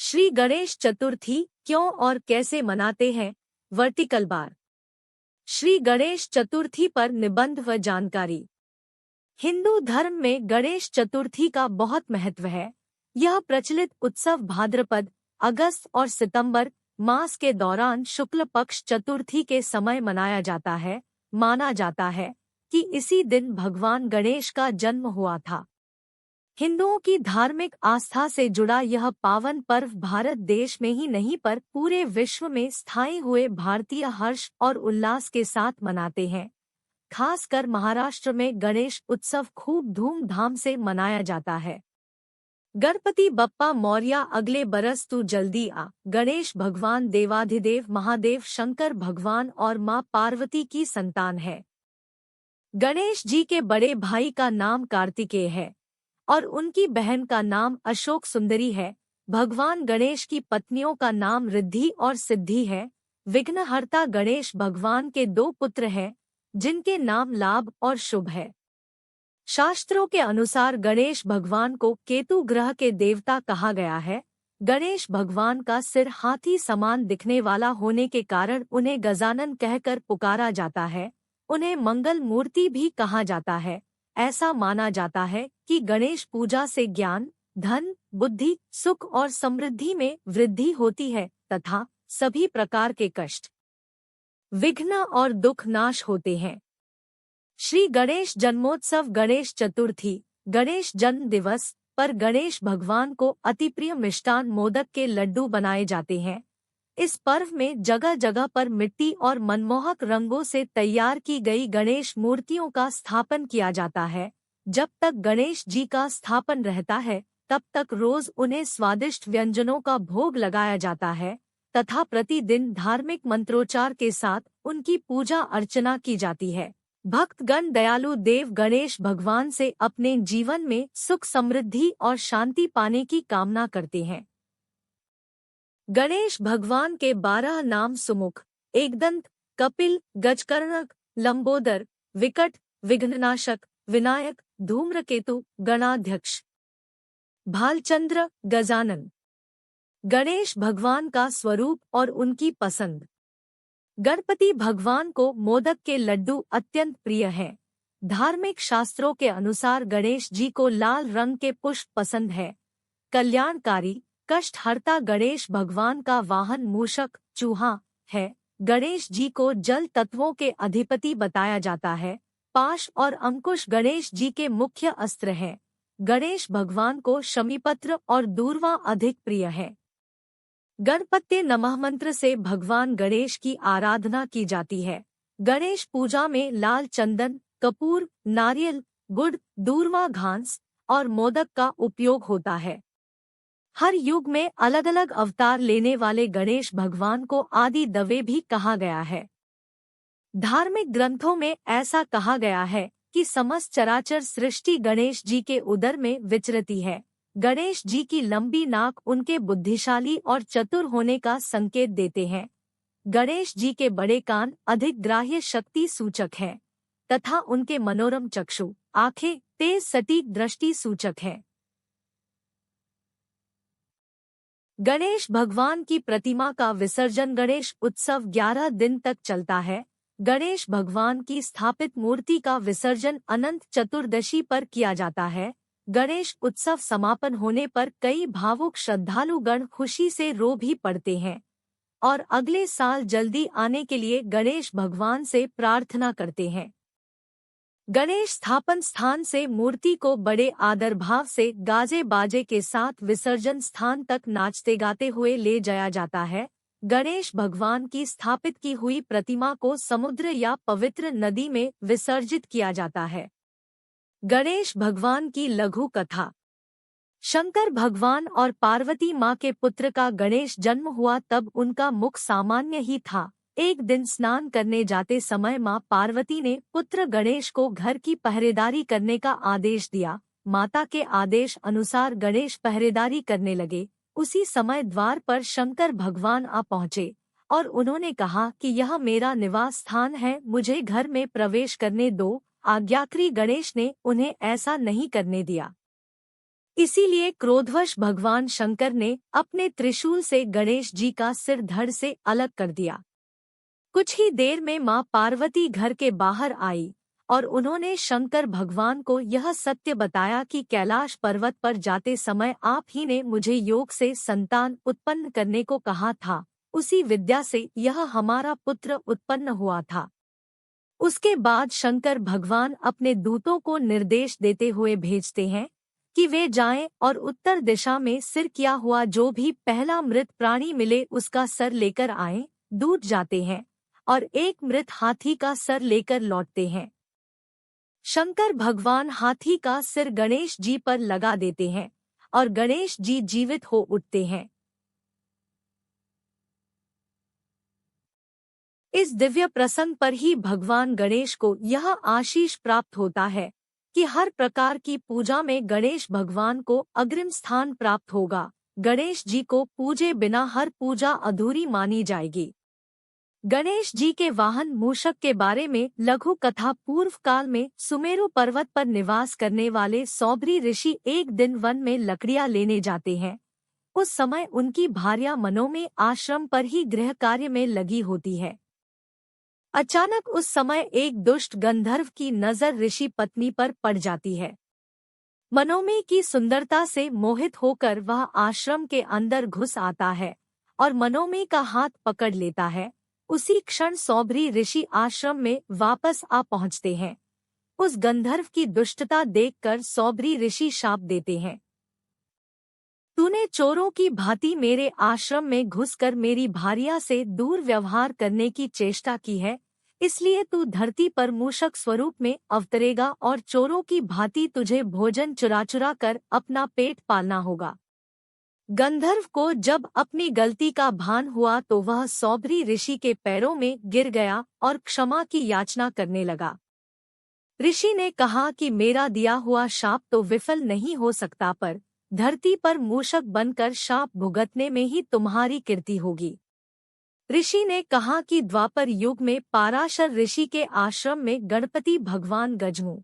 श्री गणेश चतुर्थी क्यों और कैसे मनाते हैं? Vertical bar. श्री गणेश चतुर्थी पर निबंध व जानकारी। हिंदू धर्म में गणेश चतुर्थी का बहुत महत्व है। यह प्रचलित उत्सव भाद्रपद, अगस्त और सितंबर मास के दौरान शुक्ल पक्ष चतुर्थी के समय मनाया जाता है। माना जाता है कि इसी दिन भगवान गणेश का जन्म हुआ था। हिंदुओं की धार्मिक आस्था से जुड़ा यह पावन पर्व भारत देश में ही नहीं पर पूरे विश्व में स्थायी हुए भारतीय हर्ष और उल्लास के साथ मनाते हैं। खासकर महाराष्ट्र में गणेश उत्सव खूब धूमधाम से मनाया जाता है। गणपति बप्पा मौर्य अगले बरस तू जल्दी आ। गणेश भगवान देवाधिदेव महादेव शंकर भगवान और मां पार्वती की संतान है। गणेश जी के बड़े भाई का नाम कार्तिकेय है और उनकी बहन का नाम अशोक सुंदरी है। भगवान गणेश की पत्नियों का नाम रिद्धि और सिद्धि है। विघ्नहर्ता गणेश भगवान के दो पुत्र हैं जिनके नाम लाभ और शुभ है। शास्त्रों के अनुसार गणेश भगवान को केतु ग्रह के देवता कहा गया है। गणेश भगवान का सिर हाथी समान दिखने वाला होने के कारण उन्हें गजानन कहकर पुकारा जाता है। उन्हें मंगल मूर्ति भी कहा जाता है। ऐसा माना जाता है कि गणेश पूजा से ज्ञान, धन, बुद्धि, सुख और समृद्धि में वृद्धि होती है तथा सभी प्रकार के कष्ट, विघ्न और दुख नाश होते हैं। श्री गणेश जन्मोत्सव गणेश चतुर्थी, गणेश जन्म दिवस पर गणेश भगवान को अतिप्रिय मिष्टान मोदक के लड्डू बनाए जाते हैं। इस पर्व में जगह जगह पर मिट्टी और मनमोहक रंगों से तैयार की गई गणेश मूर्तियों का स्थापन किया जाता है। जब तक गणेश जी का स्थापन रहता है तब तक रोज उन्हें स्वादिष्ट व्यंजनों का भोग लगाया जाता है तथा प्रतिदिन धार्मिक मंत्रोच्चार के साथ उनकी पूजा अर्चना की जाती है। भक्तगण दयालु देव गणेश भगवान से अपने जीवन में सुख, समृद्धि और शांति पाने की कामना करते हैं। गणेश भगवान के 12 नाम सुमुख, एकदंत, कपिल, गजकर्णक, लंबोदर, विकट, विघ्ननाशक, विनायक, धूम्रकेतु, गणाध्यक्ष, भालचंद्र, गजानन। गणेश भगवान का स्वरूप और उनकी पसंद। गणपति भगवान को मोदक के लड्डू अत्यंत प्रिय हैं। धार्मिक शास्त्रों के अनुसार गणेश जी को लाल रंग के पुष्प पसंद है। कल्याणकारी, कष्टहर्ता गणेश भगवान का वाहन मूषक, चूहा है। गणेश जी को जल तत्वों के अधिपति बताया जाता है। पाश और अंकुश गणेश जी के मुख्य अस्त्र हैं। गणेश भगवान को शमीपत्र और दूर्वा अधिक प्रिय है। गणपत्ये नमः मंत्र से भगवान गणेश की आराधना की जाती है। गणेश पूजा में लाल चंदन, कपूर, नारियल, गुड़, दूर्वा घास और मोदक का उपयोग होता है। हर युग में अलग अलग अवतार लेने वाले गणेश भगवान को आदि दवे भी कहा गया है। धार्मिक ग्रंथों में ऐसा कहा गया है कि समस्त चराचर सृष्टि गणेश जी के उदर में विचरती है। गणेश जी की लंबी नाक उनके बुद्धिशाली और चतुर होने का संकेत देते हैं। गणेश जी के बड़े कान अधिक ग्राह्य शक्ति सूचक हैं तथा उनके मनोरम चक्षु, आंखें तेज सटीक दृष्टि सूचक हैं। गणेश भगवान की प्रतिमा का विसर्जन गणेश उत्सव 11 दिन तक चलता है। गणेश भगवान की स्थापित मूर्ति का विसर्जन अनंत चतुर्दशी पर किया जाता है। गणेश उत्सव समापन होने पर कई भावुक श्रद्धालुगण खुशी से रो भी पड़ते हैं और अगले साल जल्दी आने के लिए गणेश भगवान से प्रार्थना करते हैं। गणेश स्थापन स्थान से मूर्ति को बड़े आदर भाव से गाजे बाजे के साथ विसर्जन स्थान तक नाचते गाते हुए ले जाया जाता है। गणेश भगवान की स्थापित की हुई प्रतिमा को समुद्र या पवित्र नदी में विसर्जित किया जाता है। गणेश भगवान की लघु कथा। शंकर भगवान और पार्वती माँ के पुत्र का गणेश जन्म हुआ तब उनका मुख सामान्य ही था। एक दिन स्नान करने जाते समय माँ पार्वती ने पुत्र गणेश को घर की पहरेदारी करने का आदेश दिया। माता के आदेश अनुसार गणेश पहरेदारी करने लगे। उसी समय द्वार पर शंकर भगवान आ पहुँचे और उन्होंने कहा कि यह मेरा निवास स्थान है, मुझे घर में प्रवेश करने दो। आज्ञाकारी गणेश ने उन्हें ऐसा नहीं करने दिया। इसीलिए क्रोधवश भगवान शंकर ने अपने त्रिशूल से गणेश जी का सिर धड़ से अलग कर दिया। कुछ ही देर में मां पार्वती घर के बाहर आई और उन्होंने शंकर भगवान को यह सत्य बताया कि कैलाश पर्वत पर जाते समय आप ही ने मुझे योग से संतान उत्पन्न करने को कहा था, उसी विद्या से यह हमारा पुत्र उत्पन्न हुआ था। उसके बाद शंकर भगवान अपने दूतों को निर्देश देते हुए भेजते हैं कि वे जाएं और उत्तर दिशा में सिर किया हुआ जो भी पहला मृत प्राणी मिले उसका सर लेकर आएं। दूत जाते हैं और एक मृत हाथी का सर लेकर लौटते हैं। शंकर भगवान हाथी का सिर गणेश जी पर लगा देते हैं और गणेश जी जीवित हो उठते हैं। इस दिव्य प्रसंग पर ही भगवान गणेश को यह आशीष प्राप्त होता है कि हर प्रकार की पूजा में गणेश भगवान को अग्रिम स्थान प्राप्त होगा। गणेश जी को पूजे बिना हर पूजा अधूरी मानी जाएगी। गणेश जी के वाहन मूषक के बारे में लघु कथा। पूर्व काल में सुमेरु पर्वत पर निवास करने वाले सौभरी ऋषि एक दिन वन में लकड़ियां लेने जाते हैं। उस समय उनकी भार्या मनोमय आश्रम पर ही गृह कार्य में लगी होती है। अचानक उस समय एक दुष्ट गंधर्व की नजर ऋषि पत्नी पर पड़ जाती है। मनोमय की सुंदरता से मोहित होकर वह आश्रम के अंदर घुस आता है और मनोमय का हाथ पकड़ लेता है। उसी क्षण सौभरी ऋषि आश्रम में वापस आ पहुंचते हैं। उस गंधर्व की दुष्टता देखकर सौभरी ऋषि शाप देते हैं, तूने चोरों की भांति मेरे आश्रम में घुसकर मेरी भार्या से दूर व्यवहार करने की चेष्टा की है, इसलिए तू धरती पर मूषक स्वरूप में अवतरेगा और चोरों की भांति तुझे भोजन चुरा चुरा कर अपना पेट पालना होगा। गंधर्व को जब अपनी गलती का भान हुआ तो वह सौभरी ऋषि के पैरों में गिर गया और क्षमा की याचना करने लगा। ऋषि ने कहा कि मेरा दिया हुआ शाप तो विफल नहीं हो सकता, पर धरती पर मूषक बनकर शाप भुगतने में ही तुम्हारी कीर्ति होगी। ऋषि ने कहा कि द्वापर युग में पाराशर ऋषि के आश्रम में गणपति भगवान गजमू